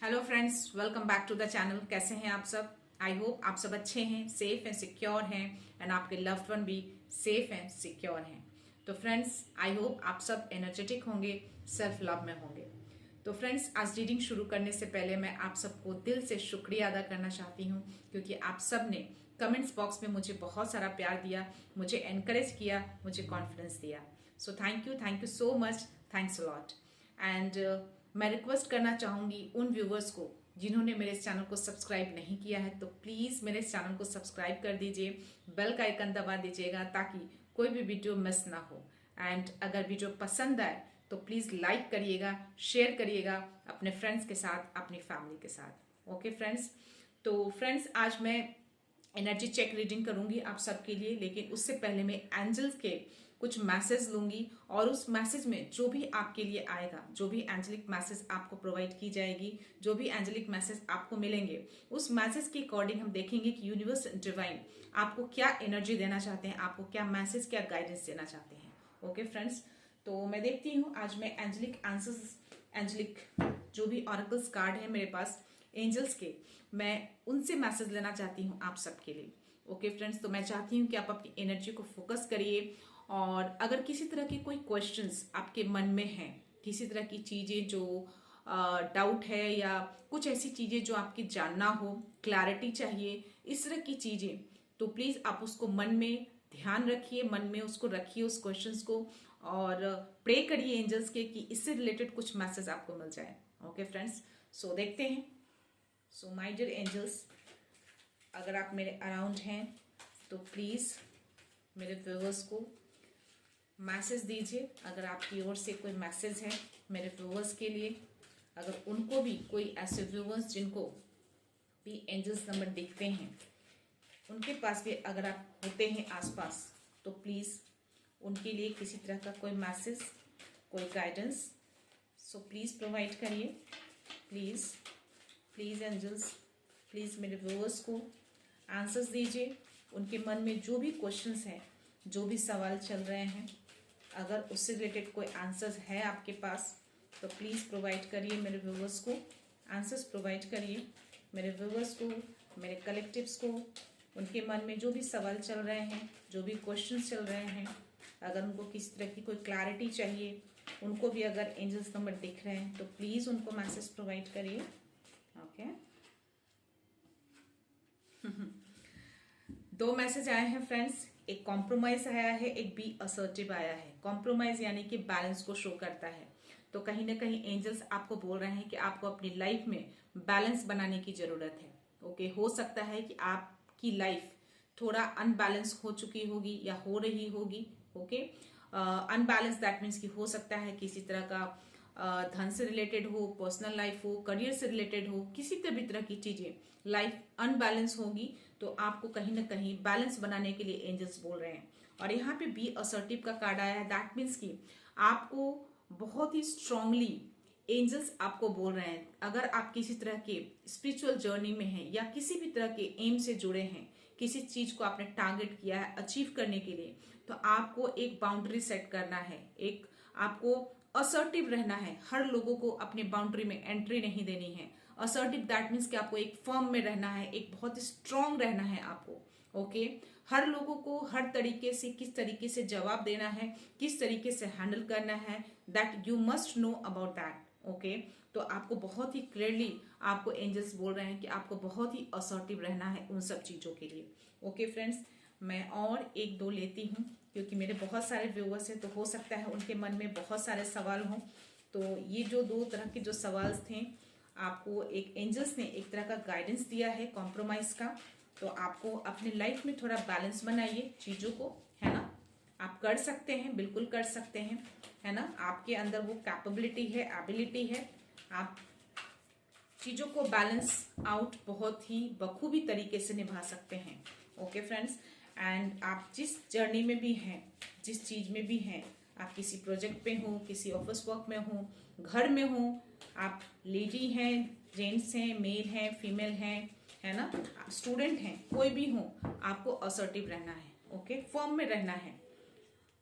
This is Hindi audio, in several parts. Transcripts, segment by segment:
Hello friends, welcome back to the channel. कैसे हैं आप सब? आई होप आप सब अच्छे हैं, सेफ हैं, सिक्योर हैं एंड आपके लव्ड वन भी सेफ हैं, सिक्योर हैं। तो फ्रेंड्स, आई होप आप सब एनर्जेटिक होंगे, सेल्फ लव में होंगे। तो फ्रेंड्स, आज रीडिंग शुरू करने से पहले मैं आप सबको दिल से शुक्रिया अदा करना चाहती हूँ, क्योंकि आप सब ने कमेंट्स बॉक्स में मुझे बहुत सारा प्यार दिया, मुझे एनकरेज किया, मुझे कॉन्फिडेंस दिया। So thank you so much, thanks lot. And मैं रिक्वेस्ट करना चाहूंगी उन व्यूवर्स को जिन्होंने मेरे इस चैनल को सब्सक्राइब नहीं किया है, तो प्लीज़ मेरे इस चैनल को सब्सक्राइब कर दीजिए, बेल का आइकन दबा दीजिएगा ताकि कोई भी वीडियो मिस ना हो। एंड अगर वीडियो पसंद आए तो प्लीज़ लाइक करिएगा, शेयर करिएगा अपने फ्रेंड्स के साथ, अपनी फैमिली के साथ। ओके फ्रेंड्स, तो फ्रेंड्स आज मैं एनर्जी चेक रीडिंग करूंगी आप सबके लिए, लेकिन उससे पहले मैं एंजल्स के कुछ मैसेज लूंगी और उस मैसेज में जो भी आपके लिए आएगा, जो भी एंजेलिक मैसेज आपको प्रोवाइड की जाएगी, जो भी एंजेलिक मैसेज आपको मिलेंगे, उस मैसेज के अकॉर्डिंग हम देखेंगे कि यूनिवर्स डिवाइन आपको क्या एनर्जी देना चाहते हैं, आपको क्या मैसेज, क्या गाइडेंस देना चाहते हैं। ओके फ्रेंड्स, तो मैं देखती हूँ आज मैं एंजेलिक आंसर्स, एंजेलिक जो भी ऑरेकल्स कार्ड है मेरे पास एंजल्स के, मैं उनसे मैसेज लेना चाहती हूँ आप सबके लिए। ओके फ्रेंड्स, तो मैं चाहती हूँ कि आप अपनी एनर्जी को फोकस करिए और अगर किसी तरह के कोई क्वेश्चंस आपके मन में हैं, किसी तरह की चीज़ें जो डाउट है या कुछ ऐसी चीज़ें जो आपकी जानना हो, क्लैरिटी चाहिए, इस तरह की चीज़ें, तो प्लीज़ आप उसको मन में ध्यान रखिए, मन में उसको रखिए उस क्वेश्चंस को और प्रे करिए एंजल्स के कि इससे रिलेटेड कुछ मैसेज आपको मिल जाए। ओके फ्रेंड्स, सो देखते हैं। सो माय डियर एंजल्स, अगर आप मेरे अराउंड हैं तो प्लीज़ मेरे व्यूअर्स को मैसेज दीजिए। अगर आपकी ओर से कोई मैसेज है मेरे व्यूअर्स के लिए, अगर उनको भी कोई ऐसे व्यूअर्स जिनको भी एंजल्स नंबर दिखते हैं, उनके पास भी अगर आप होते हैं आसपास, तो प्लीज़ उनके लिए किसी तरह का कोई मैसेज, कोई गाइडेंस, सो प्लीज़ प्रोवाइड करिए। प्लीज़ प्लीज़ एंजल्स, प्लीज़ मेरे व्यूअर्स को आंसर्स दीजिए। उनके मन में जो भी क्वेश्चंस हैं, जो भी सवाल चल रहे हैं, अगर उससे रिलेटेड कोई आंसर्स है आपके पास, तो प्लीज़ प्रोवाइड करिए मेरे व्यूअर्स को, आंसर्स प्रोवाइड करिए मेरे व्यूअर्स को, मेरे कलेक्टिव्स को। उनके मन में जो भी सवाल चल रहे हैं, जो भी क्वेश्चंस चल रहे हैं, अगर उनको किसी तरह की कोई क्लैरिटी चाहिए, उनको भी अगर एंजल्स नंबर दिख रहे हैं, तो प्लीज़ उनको मैसेज प्रोवाइड करिए। ओके दो मैसेज आए हैं फ्रेंड्स, एक कॉम्प्रोमाइज आया है, एक बी असर्टिव आया है। कॉम्प्रोमाइज यानी कि बैलेंस को शो करता है, तो कहीं ना कहीं एंजल्स आपको बोल रहे हैं कि आपको अपनी लाइफ में बैलेंस बनाने की जरूरत है। ओके, हो सकता है कि आपकी लाइफ थोड़ा अनबैलेंस हो चुकी होगी या हो रही होगी। ओके, अनबैलेंस दैट मीन्स कि हो सकता है किसी तरह का धन से रिलेटेड हो, पर्सनल लाइफ हो, करियर से रिलेटेड हो, किसी भी तरह की चीजें लाइफ अनबैलेंस होगी, तो आपको कहीं ना कहीं बैलेंस बनाने के लिए एंजल्स बोल रहे हैं। और यहाँ पे बी असर्टिव का कार्ड आया है, दैट मीन्स कि आपको बहुत ही स्ट्रांगली एंजल्स आपको बोल रहे हैं, अगर आप किसी तरह के स्पिरिचुअल जर्नी में हैं या किसी भी तरह के एम से जुड़े हैं, किसी चीज को आपने टारगेट किया है अचीव करने के लिए, तो आपको एक बाउंड्री सेट करना है, एक आपको असर्टिव रहना है। हर लोगों को अपने बाउंड्री में एंट्री नहीं देनी है। असर्टिव दैट मीन्स कि आपको एक फर्म में रहना है, एक बहुत स्ट्रांग रहना है आपको। ओके, हर लोगों को हर तरीके से किस तरीके से जवाब देना है, किस तरीके से हैंडल करना है, that you must know about that. Okay, तो आपको बहुत ही क्लियरली आपको एंजल्स बोल रहे हैं कि आपको बहुत ही असर्टिव रहना है उन सब चीजों के लिए। ओके फ्रेंड्स, मैं और एक दो लेती हूँ क्योंकि मेरे बहुत सारे व्यूअर्स हैं, तो हो सकता है उनके मन में बहुत सारे सवाल हों। तो ये जो दो तरह के जो सवाल थे, आपको एक एंजल्स ने एक तरह का गाइडेंस दिया है कॉम्प्रोमाइज का, तो आपको अपने लाइफ में थोड़ा बैलेंस बनाइए चीज़ों को, है ना। आप कर सकते हैं, बिल्कुल कर सकते हैं, है ना। आपके अंदर वो कैपेबिलिटी है, एबिलिटी है, आप चीज़ों को बैलेंस आउट बहुत ही बखूबी तरीके से निभा सकते हैं। ओके फ्रेंड्स, एंड आप जिस जर्नी में भी हैं, जिस चीज़ में भी हैं, आप किसी प्रोजेक्ट पे हो, किसी ऑफिस वर्क में हो, घर में हो, आप लेडी हैं, जेंट्स हैं, मेल हैं, फीमेल हैं, है ना, स्टूडेंट हैं, कोई भी हो, आपको असर्टिव रहना है। ओके, फर्म में रहना है।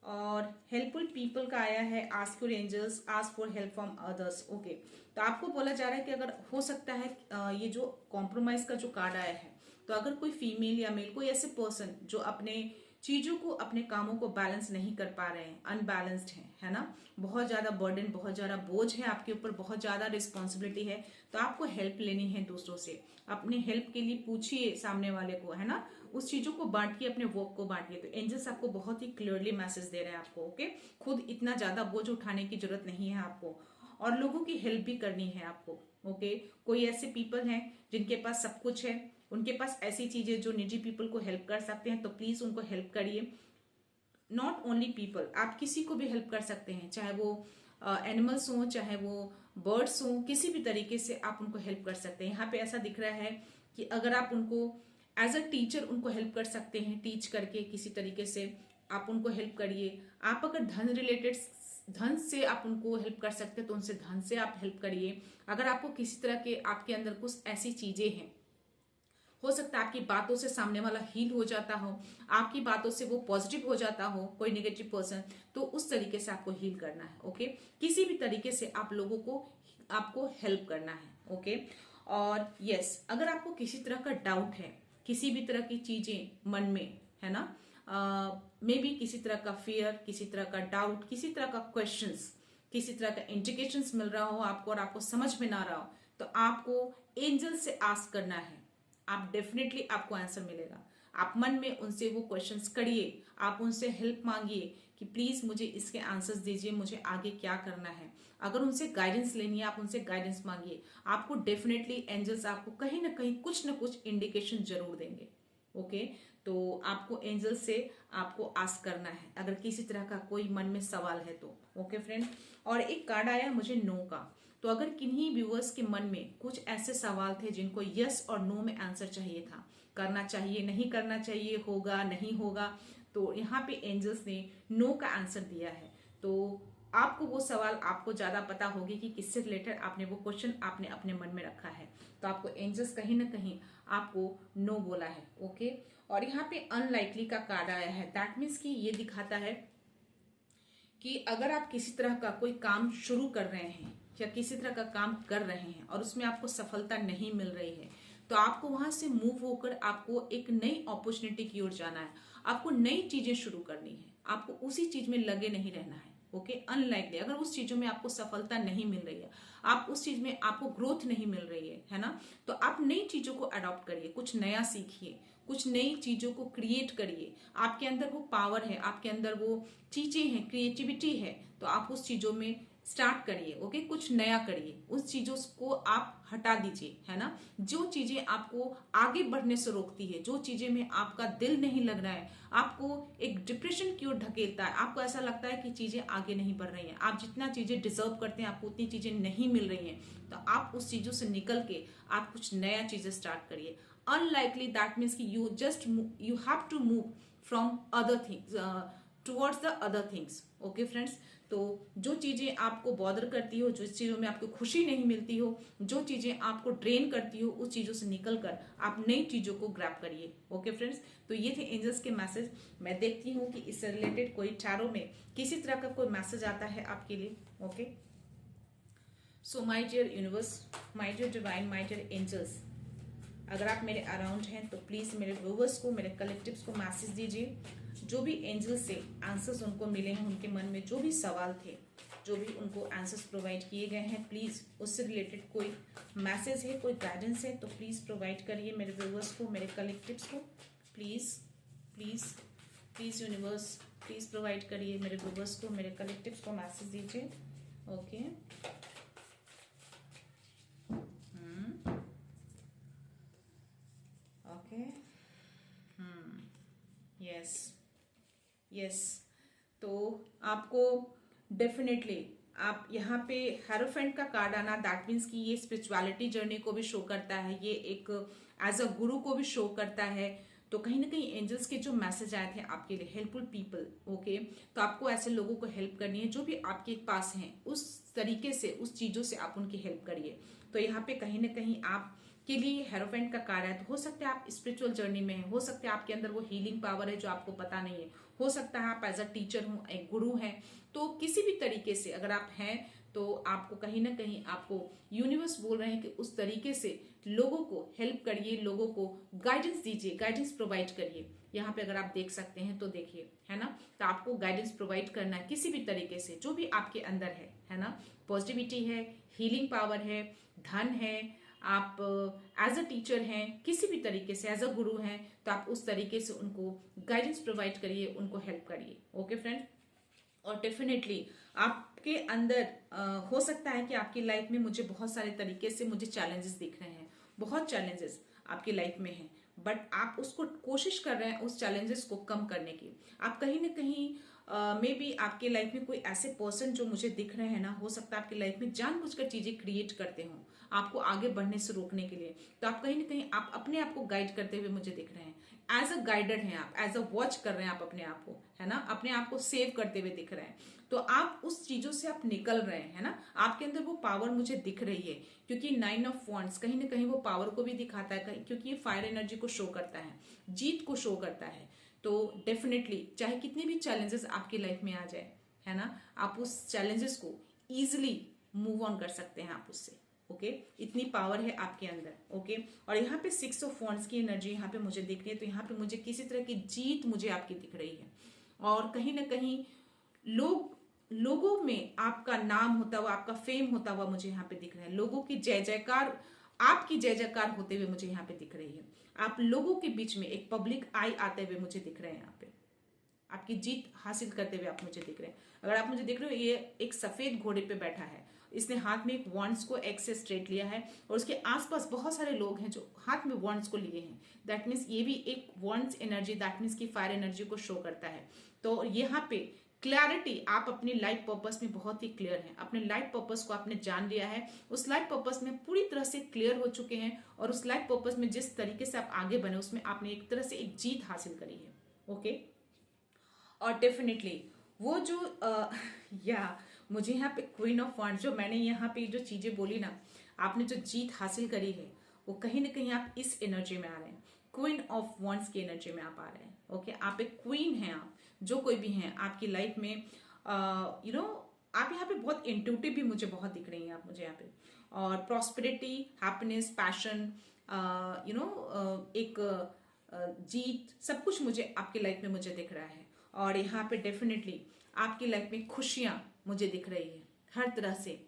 और हेल्पफुल पीपल का आया है, ask for angels, ask for help from others. Okay, तो आपको बोला जा रहा है कि अगर हो सकता है ये जो कॉम्प्रोमाइज का जो कार्ड आया है, तो अगर कोई फीमेल या मेल, कोई ऐसे पर्सन जो अपने चीजों को, अपने कामों को बैलेंस नहीं कर पा रहे हैं, अनबैलेंस्ड है ना, बहुत ज्यादा बर्डन, बहुत ज्यादा बोझ है आपके ऊपर, बहुत ज्यादा रिस्पॉन्सिबिलिटी है, तो आपको हेल्प लेनी है दूसरों से। अपने हेल्प के लिए पूछिए सामने वाले को, है ना, उस चीजों को बांटिए, अपने वर्क को बांटिए। तो एंजल्स आपको बहुत ही क्लियरली मैसेज दे रहे हैं आपको। ओके, खुद इतना ज्यादा बोझ उठाने की जरूरत नहीं है आपको, और लोगों की हेल्प भी करनी है आपको। ओके, कोई ऐसे पीपल हैं जिनके पास सब कुछ है, उनके पास ऐसी चीजें जो निजी पीपल को हेल्प कर सकते हैं, तो प्लीज उनको हेल्प करिए। नॉट ओनली पीपल, आप किसी को भी हेल्प कर सकते हैं, चाहे वो एनिमल्स हों, चाहे वो बर्ड्स हों, किसी भी तरीके से आप उनको हेल्प कर सकते हैं। यहाँ पे ऐसा दिख रहा है कि अगर आप उनको एज अ टीचर उनको हेल्प कर सकते हैं, टीच करके किसी तरीके से आप उनको हेल्प करिए। आप अगर धन रिलेटेड, धन से आप उनको हेल्प कर सकते हैं, तो उनसे धन से आप हेल्प करिए। अगर आपको किसी तरह के, आपके अंदर कुछ ऐसी चीजें हैं, हो सकता है आपकी बातों से सामने वाला हील हो जाता हो, आपकी बातों से वो पॉजिटिव हो जाता हो, कोई नेगेटिव पर्सन, तो उस तरीके से आपको हील करना है। ओके, किसी भी तरीके से आप लोगों को, आपको हेल्प करना है। ओके, और यस, अगर आपको किसी तरह का डाउट है, किसी भी तरह की चीजें मन में, है ना, मे बी किसी तरह का फियर, किसी तरह का डाउट, किसी तरह का क्वेश्चंस, किसी तरह का इंडिकेशंस मिल रहा हो आपको और आपको समझ में ना रहा हो, तो आपको एंजल से आस्क करना है। आप डेफिनेटली, आपको आंसर मिलेगा। आप मन में उनसे वो क्वेश्चंस करिए, आप उनसे हेल्प मांगिए कि प्लीज मुझे इसके आंसर्स दीजिए, मुझे आगे क्या करना है। अगर उनसे गाइडेंस लेनी है, आप उनसे गाइडेंस मांगिए। आपको डेफिनेटली एंजल्स आपको कहीं ना कहीं कुछ ना कुछ इंडिकेशन जरूर देंगे। ओके, तो आपको एंजल से आपको आस्क करना है अगर किसी तरह का कोई मन में सवाल है तो। ओके फ्रेंड, और एक कार्ड आया मुझे नो का। तो अगर किन्हीं व्यूअर्स के मन में कुछ ऐसे सवाल थे जिनको यस और नो में आंसर चाहिए था, करना चाहिए, नहीं करना चाहिए, होगा, नहीं होगा, तो यहाँ पे एंजल्स ने नो का आंसर दिया है। तो आपको वो सवाल, आपको ज्यादा पता होगी कि किससे रिलेटेड आपने वो क्वेश्चन आपने अपने मन में रखा है, तो आपको एंजल्स कहीं ना कहीं आपको नो बोला है। ओके, और यहाँ पे अनलाइकली का कार्ड आया है। दैट मीन्स कि ये दिखाता है कि अगर आप किसी तरह का कोई काम शुरू कर रहे हैं या किसी तरह का काम कर रहे हैं और उसमें आपको सफलता नहीं मिल रही है, तो आपको वहां से मूव होकर आपको एक नई अपॉर्चुनिटी की ओर जाना है, आपको नई चीजें शुरू करनी है, आपको उसी चीज में लगे नहीं रहना है। ओके, अनलाइकली अगर उस चीजों में आपको सफलता नहीं मिल रही है, आप उस चीज में आपको ग्रोथ नहीं मिल रही है ना, तो आप नई चीजों को अडॉप्ट करिए, कुछ नया सीखिए, कुछ नई चीजों को क्रिएट करिए। आपके अंदर वो पावर है, आपके अंदर वो चीजें हैं, क्रिएटिविटी है, तो आप उस चीजों में स्टार्ट करिए। ओके, कुछ नया करिए, उस चीजों को आप हटा दीजिए, है ना, जो चीजें आपको आगे बढ़ने से रोकती है, जो चीजें में आपका दिल नहीं लग रहा है, आपको एक डिप्रेशन की ओर ढकेलता है, आपको ऐसा लगता है कि चीजें आगे नहीं बढ़ रही हैं, आप जितना चीजें डिजर्व करते हैं आपको उतनी चीजें नहीं मिल रही हैं, तो आप उस चीजों से निकल के आप कुछ नया चीजें स्टार्ट करिए। अनलाइकली दैट मीन्स कि you have to move from other things towards the other things. Okay friends, तो जो चीजें आपको बॉदर करती हो, जो चीजों में आपको खुशी नहीं मिलती हो, जो चीजें आपको ड्रेन करती हो, उस चीजों से निकलकर आप नई चीजों को ग्रैब करिए। ओके फ्रेंड्स, तो ये थे एंजल्स के मैसेज। मैं देखती हूँ कि इससे रिलेटेड कोई टैरो में किसी तरह का कोई मैसेज आता है आपके लिए। Okay, so my dear universe, my dear divine, my dear angels, अगर आप मेरे अराउंड हैं तो प्लीज मेरे व्यूवर्स को, मेरे कलेक्टिव्स को मैसेज दीजिए। जो भी एंजल से आंसर्स उनको मिले हैं, उनके मन में जो भी सवाल थे, जो भी उनको आंसर्स प्रोवाइड किए गए हैं, प्लीज उससे रिलेटेड कोई मैसेज है, कोई गाइडेंस है, तो प्लीज प्रोवाइड करिए मेरे व्यूवर्स को, मेरे कलेक्टिव्स को। Please please please universe, please provide करिए मेरे व्यूवर्स को, मेरे कलेक्टिव्स को मैसेज दीजिए। ओके, ओके, यस यस, तो आपको डेफिनेटली, आप यहाँ पे हेरोफेंट का कार्ड आना, दैट मीन्स कि ये स्पिरिचुअलिटी जर्नी को भी शो करता है, ये एक एज अ गुरु को भी शो करता है। तो कहीं ना कहीं एंजल्स के जो मैसेज आए थे आपके लिए, हेल्पफुल पीपल। ओके, तो आपको ऐसे लोगों को हेल्प करनी है जो भी आपके पास हैं, उस तरीके से, उस चीजों से आप उनकी हेल्प करिए। तो यहाँ पे कहीं ना कहीं आप के लिए हेरोफेंट का कार्ड है। तो हो सकता है आप स्पिरिचुअल जर्नी में हैं, हो सकता है आपके अंदर वो हीलिंग पावर है जो आपको पता नहीं है, हो सकता है आप एज अ टीचर हो, एक गुरु हैं। तो किसी भी तरीके से अगर आप हैं तो आपको कहीं ना कहीं आपको यूनिवर्स बोल रहे हैं कि उस तरीके से लोगों को हेल्प करिए, लोगों को गाइडेंस दीजिए, गाइडेंस प्रोवाइड करिए। यहाँ पे अगर आप देख सकते हैं तो देखिए, है ना, तो आपको गाइडेंस प्रोवाइड करना है किसी भी तरीके से जो भी आपके अंदर है ना। पॉजिटिविटी है, हीलिंग पावर है, धन है, आप एज अ टीचर हैं, किसी भी तरीके से एज अ गुरु हैं, तो आप उस तरीके से उनको गाइडेंस प्रोवाइड करिए, उनको हेल्प करिए। Okay friend. और डेफिनेटली आपके अंदर हो सकता है कि आपकी लाइफ में मुझे बहुत सारे तरीके से मुझे चैलेंजेस दिख रहे हैं, बहुत चैलेंजेस आपकी लाइफ में हैं, बट आप उसको कोशिश कर रहे हैं उस चैलेंजेस को कम करने की। आप कहीं ना कहीं मे बी आपके लाइफ में कोई ऐसे पर्सन जो मुझे दिख रहे हैं ना, हो सकता है आपकी लाइफ में जानबूझकर चीजें क्रिएट करते हो आपको आगे बढ़ने से रोकने के लिए। तो आप कहीं ना कहीं आप अपने आप को गाइड करते हुए मुझे दिख रहे हैं, एज अ गाइडर हैं आप, एज अ वॉच कर रहे हैं आप अपने आप को, है ना, अपने आप को सेव करते हुए दिख रहे हैं। तो आप उस चीजों से आप निकल रहे हैं, है ना, आपके अंदर वो पावर मुझे दिख रही है। क्योंकि 9 ऑफ वॉन्ड्स कहीं ना कहीं वो पावर को भी दिखाता है, क्योंकि ये फायर एनर्जी को शो करता है, जीत को शो करता है। तो डेफिनेटली चाहे कितने भी चैलेंजेस आपकी लाइफ में आ जाए, है ना, आप उस चैलेंजेस को इजिली मूव ऑन कर सकते हैं आप उससे। ओके, इतनी पावर है आपके अंदर। ओके, और यहाँ पे 6 ऑफ वॉन्ड्स की एनर्जी यहाँ पे मुझे दिख रही है। तो यहाँ पे मुझे किसी तरह की जीत मुझे आपकी दिख रही है, और कहीं ना कहीं लोगों में आपका नाम होता हुआ, आपका फेम होता हुआ मुझे यहाँ पे दिख रहा है। लोगों की जय जयकार, आपकी जय जयकार होते हुए मुझे यहाँ पे दिख रही है। आप लोगों के बीच में एक पब्लिक आई आते हुए मुझे दिख रहे हैं। यहाँ पे आपकी जीत हासिल करते हुए आप मुझे दिख रहे हैं। अगर आप मुझे देख रहे हो, ये एक सफेद घोड़े पे बैठा है, इसने हाथ में एक वॉन्ड्स को एक्स से स्ट्रेट लिया है, और उसके आसपास बहुत सारे लोग हैं जो हाथ में वॉन्ड्स को लिए हैं। दैट मीन्स ये भी एक वॉन्ड्स एनर्जी, दैट मीन्स की फायर एनर्जी को शो करता है। तो यहाँ पे क्लैरिटी, आप अपनी लाइफ पर्पस में बहुत ही क्लियर हैं, अपने लाइफ पर्पस को आपने जान लिया है, उस लाइफ पर्पस में पूरी तरह से क्लियर हो चुके हैं, और उस लाइफ पर्पस में जिस तरीके से आप आगे बने उसमें आपने एक तरह से एक जीत हासिल करी है। ओके, और डेफिनेटली वो जो या मुझे यहाँ पे क्वीन ऑफ वॉन्ड्स, जो मैंने यहाँ पे जो चीजें बोली ना, आपने जो जीत हासिल करी है, वो कहीं ना कहीं आप इस एनर्जी में आ रहे हैं, क्वीन ऑफ वॉन्ड्स की एनर्जी में आप आ रहे हैं। ओके, आप एक क्वीन हैं। आप जो कोई भी हैं आपकी लाइफ में, यू नो, आप यहाँ पे बहुत इंट्यूटिव भी मुझे बहुत दिख रही हैं आप मुझे यहाँ पे, और prosperity, happiness, passion, you know, एक जीत, सब कुछ मुझे आपकी लाइफ में मुझे दिख रहा है। और यहाँ पे डेफिनेटली आपकी लाइफ में खुशियां मुझे दिख रही है हर तरह से,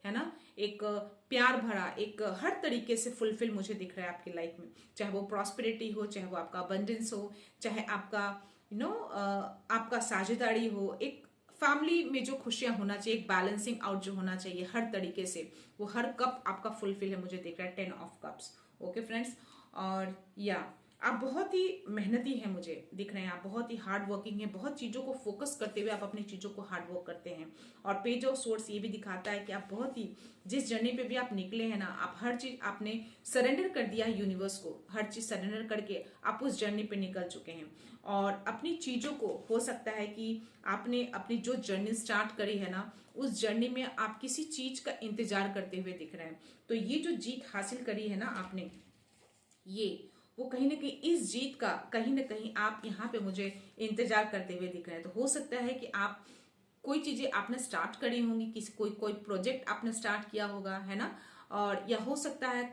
है ना, एक प्यार भरा, एक हर तरीके से फुलफिल मुझे दिख रहा है आपकी लाइफ में। चाहे वो प्रॉस्पेरिटी हो, चाहे वो आपका अबंडेंस हो, चाहे आपका यू नो आपका साझेदारी हो, एक फैमिली में जो खुशियां होना चाहिए, एक बैलेंसिंग आउट जो होना चाहिए हर तरीके से, वो हर कप आपका फुलफिल है मुझे दिख रहा है, 10 ऑफ कप्स। ओके फ्रेंड्स, और या आप बहुत ही मेहनती हैं मुझे दिख रहे हैं, आप बहुत ही हार्ड वर्किंग हैं, बहुत चीज़ों को फोकस करते हुए आप अपनी चीज़ों को हार्ड वर्क करते हैं। और पेज ऑफ सोर्स ये भी दिखाता है कि आप बहुत ही, जिस जर्नी पे भी आप निकले हैं ना, आप हर चीज़ आपने सरेंडर कर दिया है यूनिवर्स को, हर चीज़ सरेंडर करके आप उस जर्नी पे निकल चुके हैं। और अपनी चीज़ों को, हो सकता है कि आपने अपनी जो जर्नी स्टार्ट करी है ना, उस जर्नी में आप किसी चीज़ का इंतजार करते हुए दिख रहे हैं। तो ये जो जीत हासिल करी है ना आपने, ये वो कहीं ना कहीं इस जीत का कहीं ना कहीं आप यहाँ पे मुझे इंतजार करते हुए दिख रहे हैं। तो हो सकता है कि आप कोई चीजें आपने स्टार्ट करी होंगी, किसी कोई प्रोजेक्ट आपने स्टार्ट किया होगा, है ना, और या हो सकता है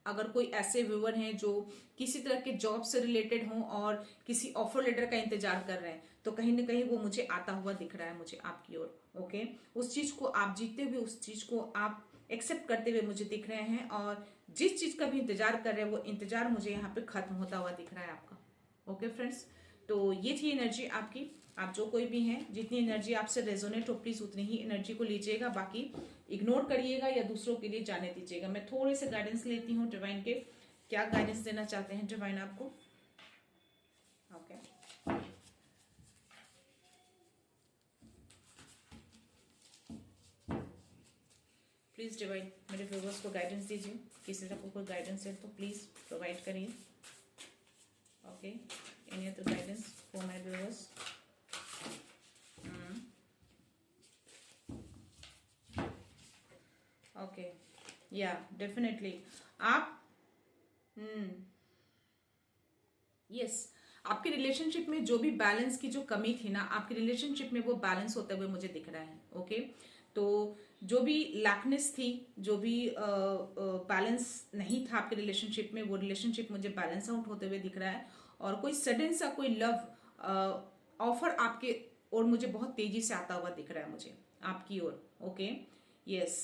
अगर कोई ऐसे व्यूअर हैं जो किसी तरह के जॉब से रिलेटेड हों और किसी ऑफर लेटर का इंतजार कर रहे हैं, तो कहीं ना कहीं वो मुझे आता हुआ दिख रहा है मुझे आपकी ओर। ओके, उस चीज को आप जीतते हुए, उस चीज को आप एक्सेप्ट करते हुए मुझे दिख रहे हैं, और जिस चीज का भी इंतजार कर रहे हैं वो इंतजार मुझे यहाँ पे खत्म होता हुआ दिख रहा है आपका। ओके फ्रेंड्स, तो ये थी एनर्जी आपकी। आप जो कोई भी हैं, जितनी एनर्जी आपसे रेजोनेट हो, प्लीज उतनी ही एनर्जी को लीजिएगा, बाकी इग्नोर करिएगा या दूसरों के लिए जाने दीजिएगा। मैं थोड़े से गाइडेंस लेती हूँ डिवाइन के, क्या गाइडेंस देना चाहते हैं डिवाइन आपको। ओके, प्लीज डिवाइन मेरे व्यूअर्स को गाइडेंस दीजिए, किसी से कोई गाइडेंस है तो प्लीज प्रोवाइड करिए। Okay, any other guidance for my viewers. Okay, या डेफिनेटली आप यस, आपके रिलेशनशिप में जो भी बैलेंस की जो कमी थी ना, आपके रिलेशनशिप में वो बैलेंस होते हुए मुझे दिख रहा है। ओके, तो जो भी लैकनेस थी, जो भी बैलेंस नहीं था आपके रिलेशनशिप में, वो रिलेशनशिप मुझे बैलेंस आउट होते हुए दिख रहा है। और कोई सडन सा कोई लव ऑफर आपके और मुझे बहुत तेजी से आता हुआ दिख रहा है मुझे आपकी ओर। ओके, यस,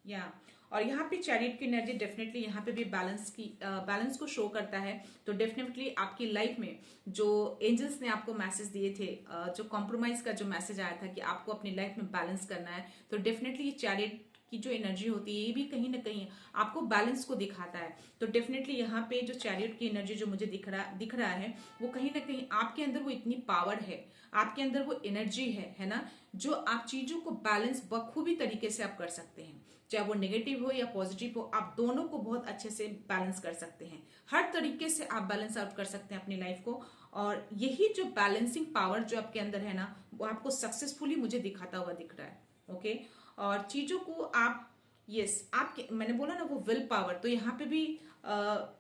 या और यहाँ पे चैरियट की एनर्जी डेफिनेटली यहाँ पे भी बैलेंस को शो करता है। तो डेफिनेटली आपकी लाइफ में जो एंजल्स ने आपको मैसेज दिए थे, जो कॉम्प्रोमाइज का जो मैसेज आया था कि आपको अपनी लाइफ में बैलेंस करना है, तो डेफिनेटली ये चैरियट की जो एनर्जी होती है ये भी कहीं ना कहीं आपको बैलेंस को दिखाता है। तो डेफिनेटली यहाँ पे जो चैरियट की एनर्जी जो मुझे दिख रहा है, वो कहीं ना कहीं आपके अंदर वो इतनी पावर है, आपके अंदर वो एनर्जी है ना, जो आप चीजों को बैलेंस बखूबी तरीके से आप कर सकते हैं। चाहे वो नेगेटिव हो या पॉजिटिव हो, आप दोनों को बहुत अच्छे से बैलेंस कर सकते हैं। हर तरीके से आप बैलेंस आउट कर सकते हैं अपनी लाइफ को। और यही जो बैलेंसिंग पावर जो आपके अंदर है ना, वो आपको सक्सेसफुली मुझे दिखाता हुआ दिख रहा है। ओके, और चीजों को आप, यस, आपके, मैंने बोला ना वो विल पावर, तो यहाँ पे भी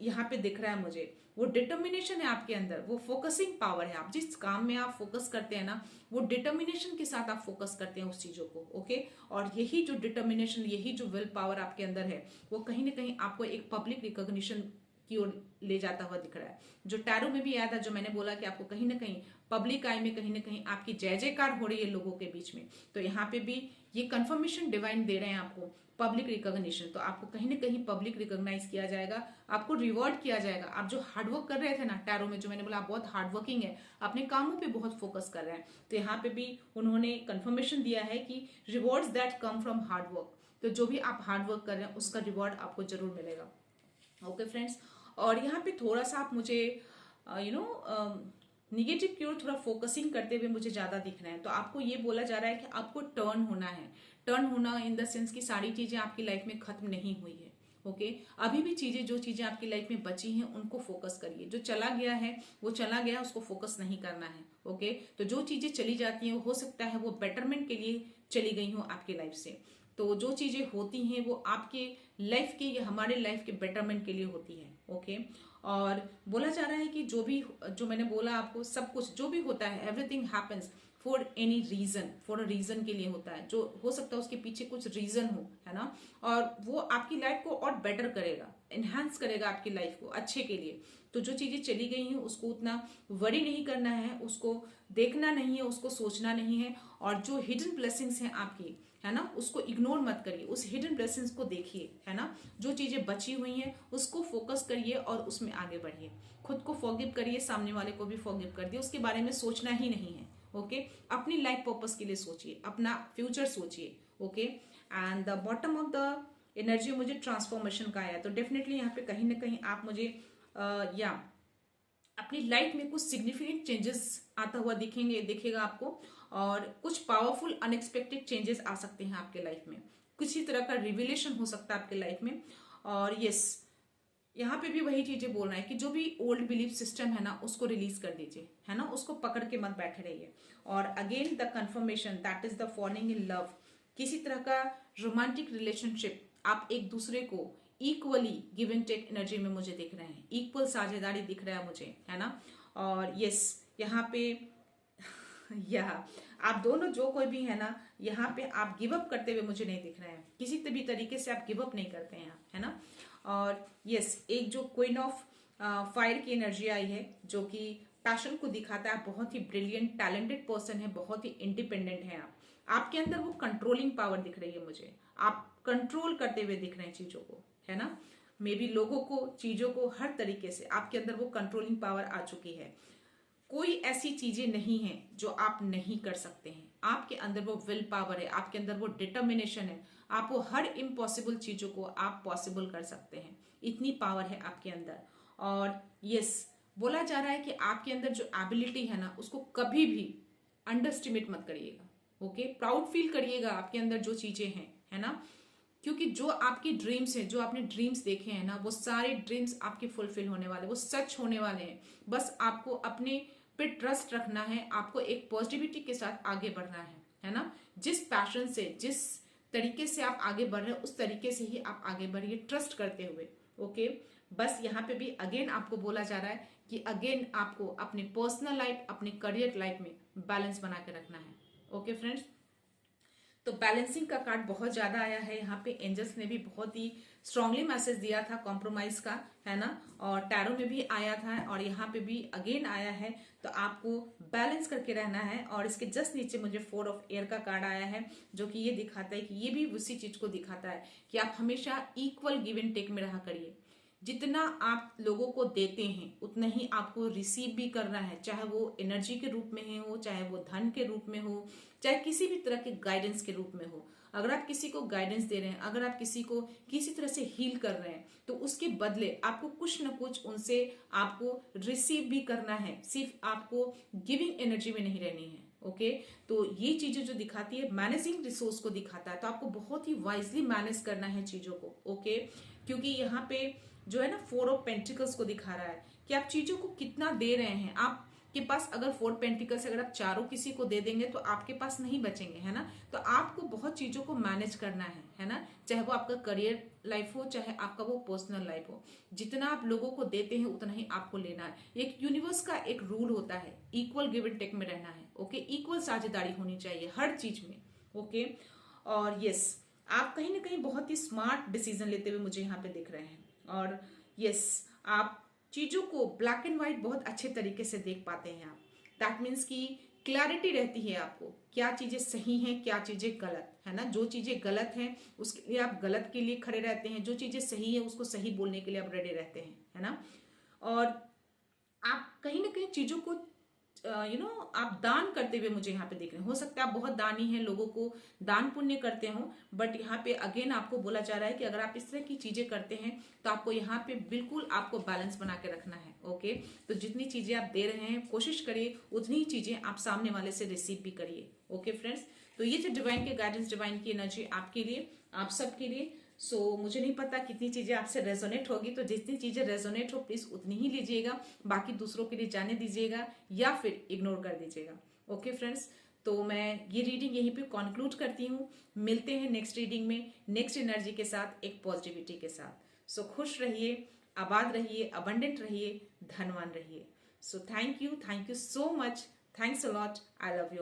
यहाँ पे दिख रहा है मुझे वो डिटर्मिनेशन है आपके अंदर, वो फोकसिंग पावर है। आप जिस काम में आप फोकस करते हैं ना, वो डिटर्मिनेशन के साथ आप फोकस करते हैं उस चीजों को। ओके, और यही जो डिटर्मिनेशन, यही जो विल पावर आपके अंदर है, वो कहीं ना कहीं आपको एक पब्लिक रिकॉग्निशन की ओर ले जाता हुआ दिख रहा है। जो टैरो में भी आया था, जो मैंने बोला कि आपको कहीं ना कहीं पब्लिक आई में कहीं ना कहीं आपकी जय जयकार हो रही है लोगों के बीच में, तो यहाँ पे भी ये कंफर्मेशन डिवाइन दे रहे हैं आपको, पब्लिक रिकॉग्निशन। तो आपको कहीं ना कहीं पब्लिक रिकॉग्नाइज किया जाएगा, आपको रिवॉर्ड किया जाएगा। आप जो हार्डवर्क कर रहे थे ना टैरो में, जो मैंने बोला आप बहुत हार्डवर्किंग है, अपने कामों पे बहुत फोकस कर रहे हैं, तो यहाँ पे भी उन्होंने कंफर्मेशन दिया है कि rewards that come from hard work. तो जो भी आप हार्डवर्क कर रहे हैं उसका रिवॉर्ड आपको जरूर मिलेगा। ओके फ्रेंड्स, और यहाँ पे थोड़ा सा आप मुझे निगेटिव की ओर थोड़ा फोकसिंग करते हुए मुझे ज्यादा दिख रहे हैं। तो आपको ये बोला जा रहा है कि आपको टर्न होना है। टर्न होना इन द सेंस कि सारी चीजें आपकी लाइफ में खत्म नहीं हुई है। ओके, अभी भी जो चीजें आपकी लाइफ में बची हैं उनको फोकस करिए। जो चला गया है वो चला गया, उसको फोकस नहीं करना है। ओके, तो जो चीजें चली जाती हैं हो सकता है वो बेटरमेंट के लिए चली गई हो आपकी लाइफ से। तो जो चीजें होती हैं वो आपके लाइफ के या हमारे लाइफ के बेटरमेंट के लिए होती है। ओके, और बोला जा रहा है कि जो मैंने बोला आपको, सब कुछ जो भी होता है, everything happens for any reason, for a reason के लिए होता है। जो हो सकता है उसके पीछे कुछ रीजन हो, है ना, और वो आपकी लाइफ को और बेटर करेगा, एनहांस करेगा आपकी लाइफ को अच्छे के लिए। तो जो चीजें चली गई हैं उसको उतना वरी नहीं करना है, उसको देखना नहीं है, उसको सोचना नहीं है। और जो हिडन ब्लेसिंग्स हैं आपकी, है ना, उसको इग्नोर मत करिए, उस हिडन ब्लेसिंग्स को देखिए, है ना। जो चीजें बची हुई हैं उसको फोकस करिए और उसमें आगे बढ़िए। खुद को फॉरगिव करिए, सामने वाले को भी फॉरगिव कर दिए, उसके बारे में सोचना ही नहीं है। ओके, अपनी लाइफ पर्पस के लिए सोचिए, अपना फ्यूचर सोचिए। Okay, and the bottom of the energy मुझे ट्रांसफॉर्मेशन का आया। तो डेफिनेटली यहाँ पे कहीं ना कहीं आप मुझे या अपनी लाइफ में कुछ सिग्निफिकेंट चेंजेस आता हुआ दिखेगा आपको, और कुछ पावरफुल अनएक्सपेक्टेड चेंजेस आ सकते हैं आपके लाइफ में। किसी तरह का रिविलेशन हो सकता है आपके लाइफ में। और यस, यहाँ पे भी वही चीजें बोल रहे हैं कि जो भी ओल्ड बिलीफ सिस्टम है ना उसको रिलीज कर दीजिए, है ना, उसको पकड़ के मत बैठे रहिए। और again the confirmation that is the falling in love, किसी तरह का रोमांटिक रिलेशनशिप, आप एक दूसरे को equally give and take energy में मुझे दिख रहे हैं, इक्वल साझेदारी दिख रहा है मुझे, है ना। और यस, यहाँ पे या आप दोनों जो कोई भी है ना, यहाँ पे आप गिव अप करते हुए मुझे नहीं दिख रहे हैं, किसी भी तरीके से आप गिव अप नहीं करते हैं, है ना। और यस, एक जो क्वीन ऑफ फायर की एनर्जी आई है, जो कि पैशन को दिखाता है, बहुत ही ब्रिलियंट टैलेंटेड पर्सन है, बहुत ही इंडिपेंडेंट है आप। आपके अंदर वो कंट्रोलिंग पावर दिख रही है मुझे, आप कंट्रोल करते हुए दिख रहे हैं चीजों को, है ना। मे बी लोगों को, चीजों को, हर तरीके से आपके अंदर वो कंट्रोलिंग पावर आ चुकी है। कोई ऐसी चीजें नहीं है जो आप नहीं कर सकते हैं, आपके अंदर वो विल पावर है, आपके अंदर वो डिटर्मिनेशन है, आप वो हर इम्पॉसिबल चीजों को आप पॉसिबल कर सकते हैं, इतनी पावर है आपके अंदर। और यस, बोला जा रहा है कि आपके अंदर जो एबिलिटी है ना उसको कभी भी अंडरस्टिमेट मत करिएगा। ओके, प्राउड फील करिएगा आपके अंदर जो चीजें हैं, है ना, क्योंकि जो आपकी ड्रीम्स हैं, जो आपने ड्रीम्स देखे हैं ना, वो सारे ड्रीम्स आपके फुलफिल होने वाले, वो सच होने वाले हैं। बस आपको अपने पे ट्रस्ट रखना है, आपको एक पॉजिटिविटी के साथ आगे बढ़ना है ना। जिस पैशन से, जिस तरीके से आप आगे बढ़ रहे हैं उस तरीके से ही आप आगे बढ़िए, ट्रस्ट करते हुए। ओके, बस यहाँ पे भी अगेन आपको बोला जा रहा है कि अगेन आपको अपनी पर्सनल लाइफ, अपनी करियर लाइफ में बैलेंस बना के रखना है। ओके फ्रेंड्स, तो बैलेंसिंग का कार्ड बहुत ज्यादा आया है यहाँ पे। एंजल्स ने भी बहुत ही स्ट्रांगली मैसेज दिया था कॉम्प्रोमाइज का, है ना, और टैरो में भी आया था और यहाँ पे भी अगेन आया है। तो आपको बैलेंस करके रहना है। और इसके जस्ट नीचे मुझे 4 ऑफ एयर का कार्ड आया है, जो कि ये दिखाता है कि ये भी उसी चीज को दिखाता है कि आप हमेशा इक्वल गिव एंड टेक में रहा करिए। जितना आप लोगों को देते हैं उतना ही आपको रिसीव भी करना है, चाहे वो एनर्जी के रूप में हो, चाहे वो धन के रूप में हो, चाहे किसी भी तरह के गाइडेंस के रूप में हो। अगर आप किसी को गाइडेंस दे रहे हैं, अगर आप किसी को किसी तरह से हील कर रहे हैं, तो उसके बदले आपको कुछ न कुछ उनसे आपको रिसीव भी करना है। सिर्फ आपको गिविंग एनर्जी में नहीं रहनी है। ओके, तो ये चीजें जो दिखाती है मैनेजिंग रिसोर्स को दिखाता है। तो आपको बहुत ही वाइजली मैनेज करना है चीजों को। ओके, क्योंकि यहाँ पे जो है ना 4 ऑफ पेंटिकल्स को दिखा रहा है कि आप चीजों को कितना दे रहे हैं। आपके पास अगर 4 पेंटिकल्स अगर आप चारों किसी को दे देंगे तो आपके पास नहीं बचेंगे, है ना। तो आपको बहुत चीजों को मैनेज करना है ना, चाहे वो आपका करियर लाइफ हो, चाहे आपका वो पर्सनल लाइफ हो। जितना आप लोगों को देते हैं उतना ही आपको लेना है। एक यूनिवर्स का एक रूल होता है, इक्वल गिव एंड टेक में रहना है। ओके, इक्वल साझेदारी होनी चाहिए हर चीज में। ओके, और यस, आप कहीं ना कहीं बहुत ही स्मार्ट डिसीजन लेते हुए मुझे यहाँ पे दिख रहे हैं। और यस, आप चीजों को ब्लैक एंड व्हाइट बहुत अच्छे तरीके से देख पाते हैं आप। दैट मीन्स कि क्लैरिटी रहती है आपको, क्या चीजें सही हैं, क्या चीजें गलत है ना। जो चीजें गलत हैं उसके लिए आप गलत के लिए खड़े रहते हैं, जो चीजें सही है उसको सही बोलने के लिए आप रेडी रहते हैं, है ना। और आप कहीं ना कहीं चीजों को आप दान करते हुए मुझे यहाँ पे देख रहे हैं। हो सकता है आप बहुत दानी हैं, लोगों को दान पुण्य करते हो, बट यहाँ पे अगेन आपको बोला जा रहा है कि अगर आप इस तरह की चीजें करते हैं तो आपको यहाँ पे बिल्कुल आपको बैलेंस बना के रखना है। ओके, तो जितनी चीजें आप दे रहे हैं कोशिश करिए उतनी ही चीजें आप सामने वाले से रिसीव भी करिए। ओके फ्रेंड्स, तो ये थे डिवाइन के गाइडेंस, डिवाइन की एनर्जी आपके लिए, आप सबके लिए। मुझे नहीं पता कितनी चीजें आपसे रेजोनेट होगी, तो जितनी चीजें रेजोनेट हो प्लीज उतनी ही लीजिएगा, बाकी दूसरों के लिए जाने दीजिएगा या फिर इग्नोर कर दीजिएगा। ओके फ्रेंड्स, तो मैं ये रीडिंग यहीं पे कंक्लूड करती हूँ। मिलते हैं नेक्स्ट रीडिंग में नेक्स्ट एनर्जी के साथ, एक पॉजिटिविटी के साथ। खुश रहिए, आबाद रहिए, अबंडेंट रहिए, धनवान रहिए। Thank you so much, thanks a lot, I love you.